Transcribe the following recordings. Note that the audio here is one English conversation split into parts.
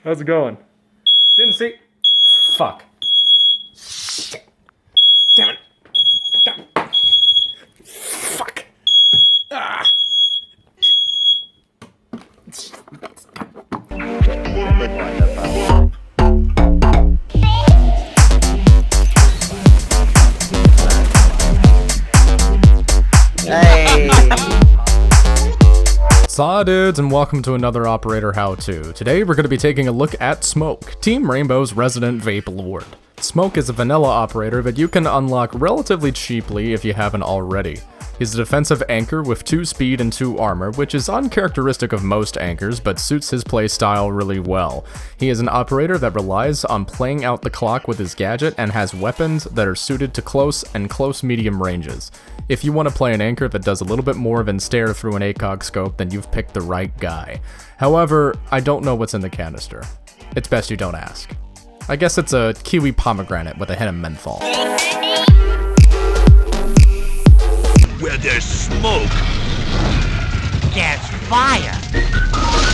How's it going? Didn't see. Fuck. Shit. Damn it. Fuck. Ah. Hey! Saw dudes, and welcome to another Operator How-To. Today we're going to be taking a look at Smoke, Team Rainbow's resident vape lord. Smoke is a vanilla operator that you can unlock relatively cheaply if you haven't already. He's a defensive anchor with 2 speed and 2 armor, which is uncharacteristic of most anchors, but suits his playstyle really well. He is an operator that relies on playing out the clock with his gadget and has weapons that are suited to close and close-medium ranges. If you want to play an anchor that does a little bit more than stare through an ACOG scope, then you've picked the right guy. However, I don't know what's in the canister. It's best you don't ask. I guess it's a kiwi pomegranate with a hint of menthol. Where there's smoke, there's fire.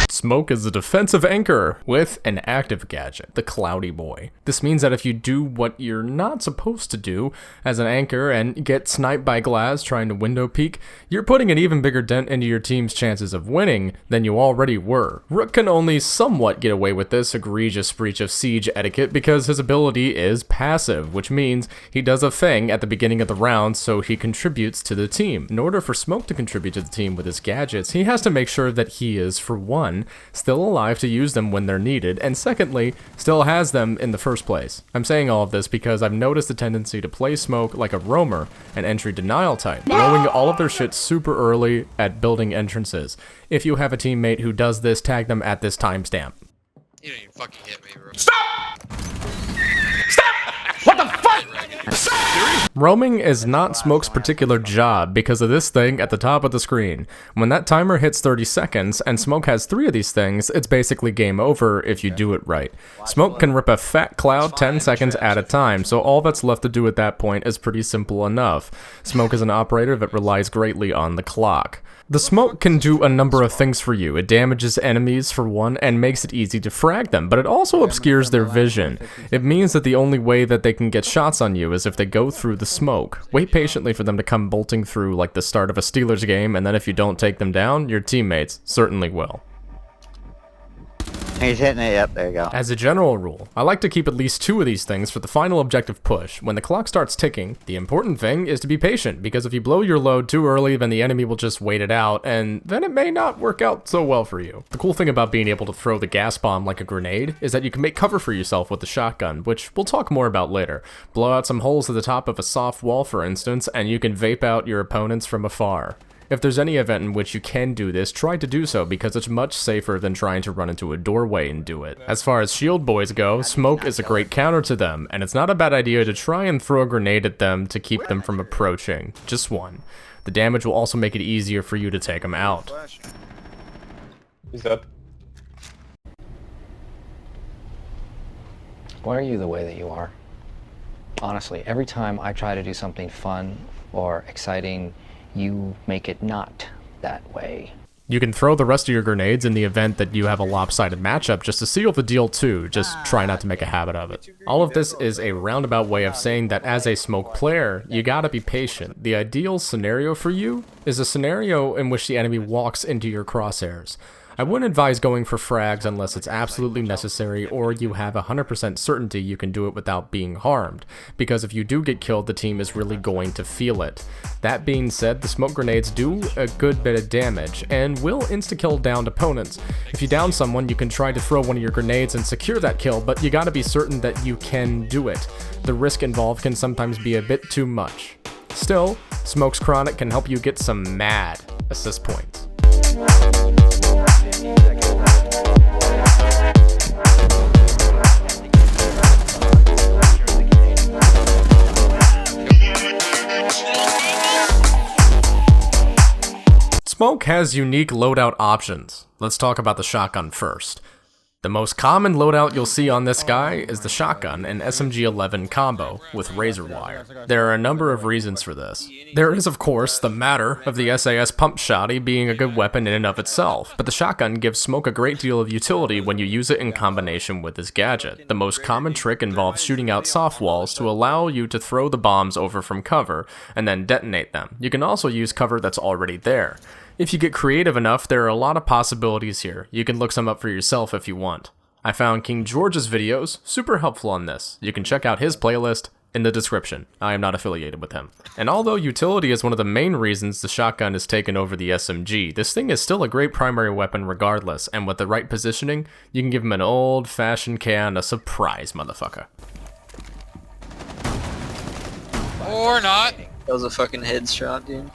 Smoke is a defensive anchor with an active gadget, the Cloudy Boy. This means that if you do what you're not supposed to do as an anchor and get sniped by glass trying to window peek, you're putting an even bigger dent into your team's chances of winning than you already were. Rook can only somewhat get away with this egregious breach of siege etiquette because his ability is passive, which means he does a thing at the beginning of the round so he contributes to the team. In order for Smoke to contribute to the team with his gadgets, he has to make sure that he is, for one, still alive to use them when they're needed, and secondly, still has them in the first place. I'm saying all of this because I've noticed a tendency to play Smoke like a roamer, an entry denial type, blowing all of their shit super early at building entrances. If you have a teammate who does this, tag them at this timestamp. You don't even fucking hit me, bro. Stop! What the fuck? Roaming is not Smoke's particular job because of this thing at the top of the screen. When that timer hits 30 seconds and Smoke has 3 of these things, it's basically game over if you do it right. Smoke can rip a fat cloud 10 seconds at a time, so all that's left to do at that point is pretty simple enough. Smoke is an operator that relies greatly on the clock. The Smoke can do a number of things for you. It damages enemies for one and makes it easy to frag them, but it also obscures their vision. It means that the only way that they can get shots on you is if they go through the smoke. Wait patiently for them to come bolting through like the start of a Steelers game, and then if you don't take them down, your teammates certainly will. He's hitting it, yep, there you go. As a general rule, I like to keep at least 2 of these things for the final objective push. When the clock starts ticking, the important thing is to be patient, because if you blow your load too early, then the enemy will just wait it out, and then it may not work out so well for you. The cool thing about being able to throw the gas bomb like a grenade is that you can make cover for yourself with the shotgun, which we'll talk more about later. Blow out some holes at the top of a soft wall, for instance, and you can vape out your opponents from afar. If there's any event in which you can do this, try to do so because it's much safer than trying to run into a doorway and do it. As far as shield boys go, Smoke is a great counter to them, and it's not a bad idea to try and throw a grenade at them to keep them from approaching. Just one. The damage will also make it easier for you to take them out. He's up. Why are you the way that you are? Honestly, every time I try to do something fun or exciting, you make it not that way. You can throw the rest of your grenades in the event that you have a lopsided matchup just to seal the deal too, just try not to make a habit of it. All of this is a roundabout way of saying that as a Smoke player, you gotta be patient. The ideal scenario for you is a scenario in which the enemy walks into your crosshairs. I wouldn't advise going for frags unless it's absolutely necessary or you have 100% certainty you can do it without being harmed, because if you do get killed, the team is really going to feel it. That being said, the smoke grenades do a good bit of damage and will insta-kill downed opponents. If you down someone, you can try to throw one of your grenades and secure that kill, but you gotta be certain that you can do it. The risk involved can sometimes be a bit too much. Still, Smoke's Chronic can help you get some mad assist points. Smoke has unique loadout options. Let's talk about the shotgun first. The most common loadout you'll see on this guy is the shotgun and SMG-11 combo with razor wire. There are a number of reasons for this. There is, of course, the matter of the SAS pump shotty being a good weapon in and of itself, but the shotgun gives Smoke a great deal of utility when you use it in combination with his gadget. The most common trick involves shooting out soft walls to allow you to throw the bombs over from cover and then detonate them. You can also use cover that's already there. If you get creative enough, there are a lot of possibilities here. You can look some up for yourself if you want. I found King George's videos super helpful on this. You can check out his playlist in the description. I am not affiliated with him. And although utility is one of the main reasons the shotgun is taken over the SMG, this thing is still a great primary weapon regardless, and with the right positioning, you can give him an old-fashioned can of surprise, motherfucker. Or not. That was a fucking headshot, dude.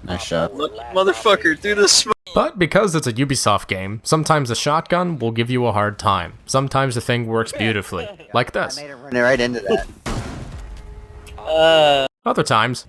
Nice shot. Look, motherfucker, through the smoke. But because it's a Ubisoft game, sometimes a shotgun will give you a hard time. Sometimes the thing works beautifully, like this. I made it run right into that. Other times,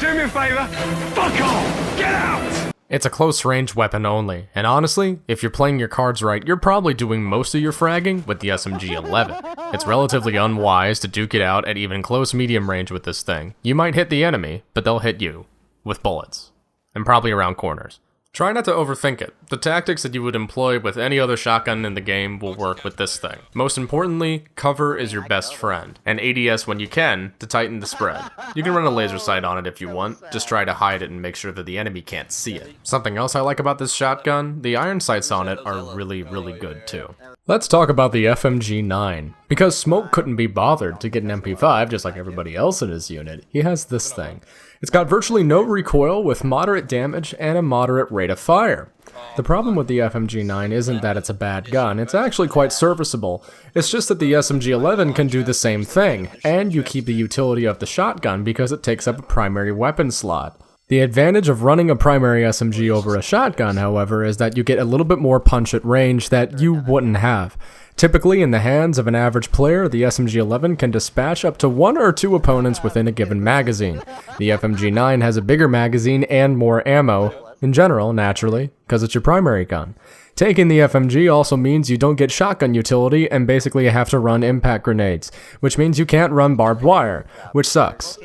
Do me a favor, fuck off! Get out! it's a close-range weapon only, and honestly, if you're playing your cards right, you're probably doing most of your fragging with the SMG-11. It's relatively unwise to duke it out at even close medium range with this thing. You might hit the enemy, but they'll hit you with bullets, and probably around corners. Try not to overthink it. The tactics that you would employ with any other shotgun in the game will work with this thing. Most importantly, cover is your best friend, and ADS when you can to tighten the spread. You can run a laser sight on it if you want, just try to hide it and make sure that the enemy can't see it. Something else I like about this shotgun, the iron sights on it are really good too. Let's talk about the FMG-9. Because Smoke couldn't be bothered to get an MP5 just like everybody else in his unit, he has this thing. It's got virtually no recoil with moderate damage and a moderate rate of fire. The problem with the FMG-9 isn't that it's a bad gun, it's actually quite serviceable. It's just that the SMG-11 can do the same thing, and you keep the utility of the shotgun because it takes up a primary weapon slot. The advantage of running a primary SMG over a shotgun, however, is that you get a little bit more punch at range that you wouldn't have. Typically, in the hands of an average player, the SMG-11 can dispatch up to 1 or 2 opponents within a given magazine. The FMG-9 has a bigger magazine and more ammo, in general, naturally, because it's your primary gun. Taking the FMG also means you don't get shotgun utility and basically have to run impact grenades, which means you can't run barbed wire, which sucks.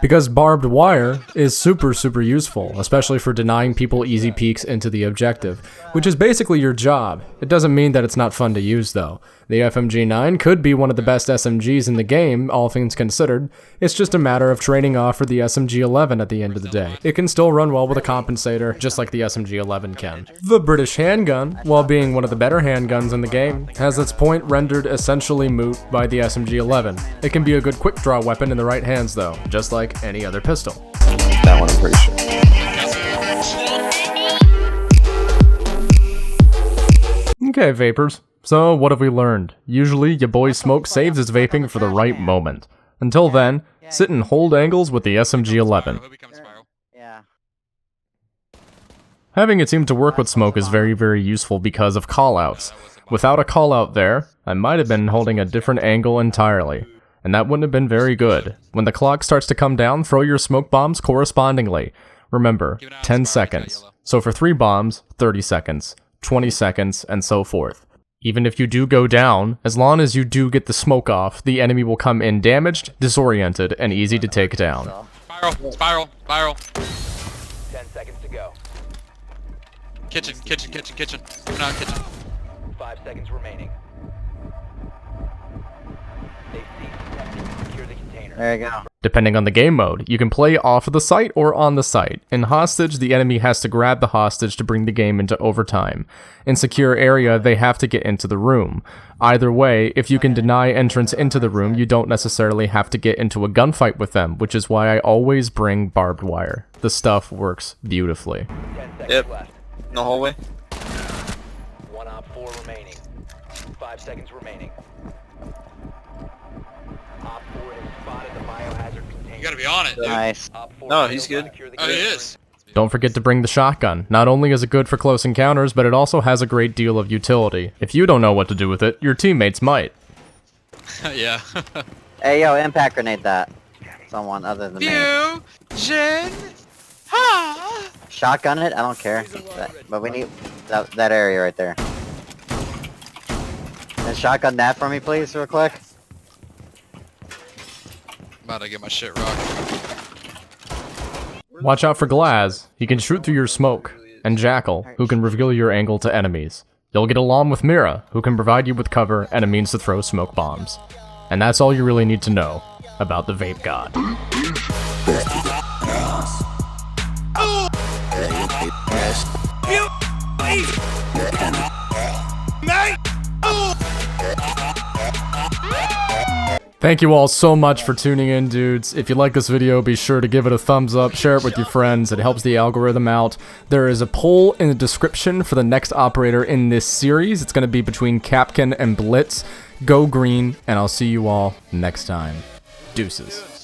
Because barbed wire is super useful, especially for denying people easy peeks into the objective, which is basically your job. It doesn't mean that it's not fun to use though. The FMG-9 could be one of the best SMGs in the game, all things considered. It's just a matter of trading off for the SMG-11 at the end of the day. It can still run well with a compensator, just like the SMG-11 can. The British handgun, while being one of the better handguns in the game, has its point rendered essentially moot by the SMG-11. It can be a good quick draw weapon in the right hands though, just like any other pistol. That one I'm pretty sure. Okay, vapors. So, what have we learned? Usually, your boy Smoke saves his vaping for the right moment. Until then, sit and hold angles with the SMG-11. Yeah. Having it seem to work with Smoke is very useful because of callouts. Without a callout there, I might have been holding a different angle entirely. And that wouldn't have been very good. When the clock starts to come down, throw your smoke bombs correspondingly. Remember, 10 seconds. So for 3 bombs, 30 seconds, 20 seconds, and so forth. Even if you do go down, as long as you do get the smoke off, the enemy will come in damaged, disoriented, and easy to take down. Spiral. 10 seconds to go. Kitchen. Coming out kitchen. 5 seconds remaining. They secure the container. There you go. Depending on the game mode, you can play off of the site or on the site. In Hostage, the enemy has to grab the hostage to bring the game into overtime. In Secure Area, they have to get into the room. Either way, if you can deny entrance into the room, you don't necessarily have to get into a gunfight with them, which is why I always bring barbed wire. The stuff works beautifully. 10 seconds Yep. left. In the hallway. 1 op 4 remaining. 5 seconds remaining. Op 4 has spotted the biohazard container. You gotta be on it, dude. Nice. Op 4 No, he's good. secure the Oh, he container. is. Don't forget to bring the shotgun. Not only is it good for close encounters, but it also has a great deal of utility. If you don't know what to do with it, your teammates might. Yeah. Hey, yo, impact grenade that. Someone other than me. Fusion. Ha. Shotgun it? I don't care. But we need that area right there. And shotgun that for me, please, real quick. About to get my shit rocked. Watch out for Glaz. He can shoot through your smoke. And Jackal, who can reveal your angle to enemies. You'll get along with Mira, who can provide you with cover and a means to throw smoke bombs. And that's all you really need to know about the Vape God. Thank you all so much for tuning in, dudes. If you like this video, be sure to give it a thumbs up, share it with your friends, it helps the algorithm out. There is a poll in the description for the next operator in this series. It's going to be between Capkin and Blitz. Go green, and I'll see you all next time. Deuces.